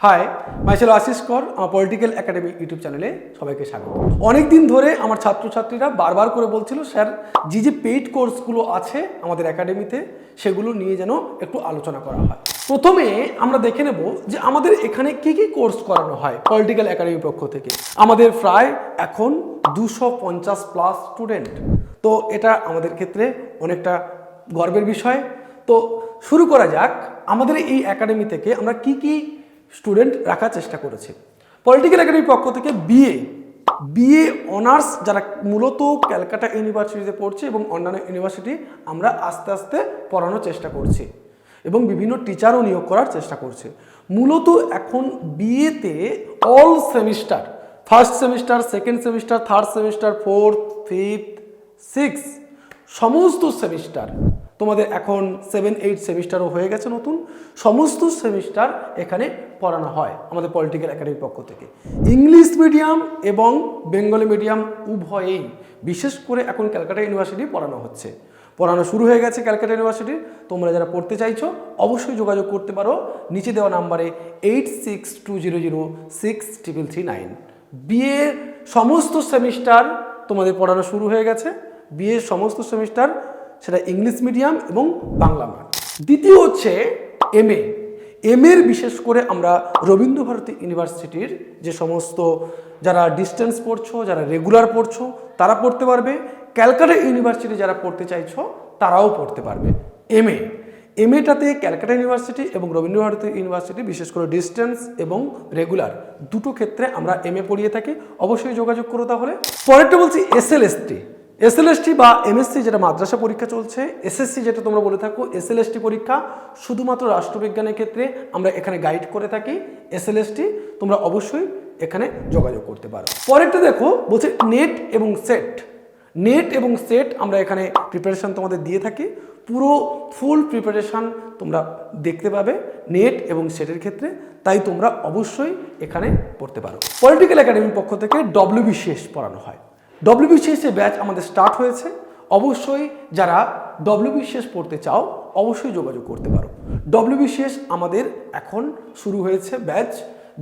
High, micellar Ashis কর, আমার political academy YouTube চ্যানেলে সবাইকে স্বাগত। অনেক দিন ধরে আমার ছাত্রছাত্রীরা বারবার করে বলছিল স্যার যে পেইড কোর্সগুলো আছে আমাদের একাডেমিতে সেগুলো নিয়ে যেন একটু আলোচনা করা হয়। প্রথমে আমরা দেখে নেব যে আমাদের এখানে কি কোর্স করানো হয় পলিটিক্যাল একাডেমির পক্ষ থেকে। আমাদের প্রায় এখন 250+ স্টুডেন্ট, তো এটা আমাদের ক্ষেত্রে অনেকটা গর্বের বিষয়। তো শুরু করা যাক, আমাদের এই একাডেমি থেকে আমরা কি স্টুডেন্ট রাখার চেষ্টা করেছি। পলিটিক্যাল একাডেমির পক্ষ থেকে বিএ অনার্স যারা মূলত ক্যালকাটা ইউনিভার্সিটিতে পড়ছে এবং অন্যান্য ইউনিভার্সিটি আমরা আস্তে আস্তে পড়ানোর চেষ্টা করছি এবং বিভিন্ন টিচারও নিয়োগ করার চেষ্টা করছে। মূলত এখন বিএতে all semester, first semester, second semester, third semester, fourth, fifth, six, সমস্ত সেমিস্টার, তোমাদের এখন 7-8 সেমিস্টারও হয়ে গেছে নতুন, সমস্ত সেমিস্টার এখানে পড়ানো হয় আমাদের পলিটিক্যাল একাডেমির পক্ষ থেকে। ইংলিশ মিডিয়াম এবং বেঙ্গলি মিডিয়াম উভয়েই, বিশেষ করে এখন ক্যালকাটা ইউনিভার্সিটি পড়ানো শুরু হয়ে গেছে ক্যালকাটা ইউনিভার্সিটির। তোমরা যারা পড়তে চাইছো অবশ্যই যোগাযোগ করতে পারো নিচে দেওয়া নাম্বারে 8620063339। বিএ সমস্ত সেমিস্টার তোমাদের পড়ানো শুরু হয়ে গেছে, বিএ সমস্ত সেমিস্টার, সেটা ইংলিশ মিডিয়াম এবং বাংলা মিডিয়াম। দ্বিতীয় হচ্ছে এমএর বিশেষ করে আমরা রবীন্দ্রভারতী ইউনিভার্সিটির যে সমস্ত যারা ডিস্টেন্স পড়ছো, যারা রেগুলার পড়ছো তারা পড়তে পারবে, ক্যালকাটা ইউনিভার্সিটি যারা পড়তে চাইছো তারাও পড়তে পারবে। এমএটাতে ক্যালকাটা ইউনিভার্সিটি এবং রবীন্দ্রভারতী ইউনিভার্সিটি বিশেষ করে ডিস্টেন্স এবং রেগুলার দুটো ক্ষেত্রে আমরা এমএ পড়িয়ে থাকি, অবশ্যই যোগাযোগ করো। তাহলে পরেরটা বলছি এসএলএসটি বা এমএসসি, যেটা মাদ্রাসা পরীক্ষা চলছে, এসএসসি যেটা তোমরা বলে থাকো, এসএলএসটি পরীক্ষা শুধুমাত্র রাষ্ট্রবিজ্ঞানের ক্ষেত্রে আমরা এখানে গাইড করে থাকি। এসএলএসটি তোমরা অবশ্যই এখানে যোগাযোগ করতে পারো। পরেরটা দেখো, বলছে নেট এবং সেট আমরা এখানে প্রিপারেশন তোমাদের দিয়ে থাকি। পুরো ফুল প্রিপারেশন তোমরা দেখতে পাবে নেট এবং সেটের ক্ষেত্রে, তাই তোমরা অবশ্যই এখানে পড়তে পারো। পলিটিক্যাল একাডেমির পক্ষ থেকে ডব্লিউবিসিএস পড়ানো হয়। ডব্লিউবিসিএস এর ব্যাচ আমাদের স্টার্ট হয়েছে, অবশ্যই যারা ডব্লিউবিসিএস পড়তে চাও অবশ্যই যোগাযোগ করতে পারো। ডব্লিউবিসিএস আমাদের এখন শুরু হয়েছে ব্যাচ,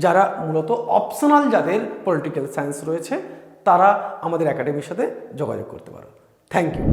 যারা মূলত অপশনাল যাদের পলিটিক্যাল সায়েন্স রয়েছে তারা আমাদের একাডেমির সাথে যোগাযোগ করতে পারো। Thank you.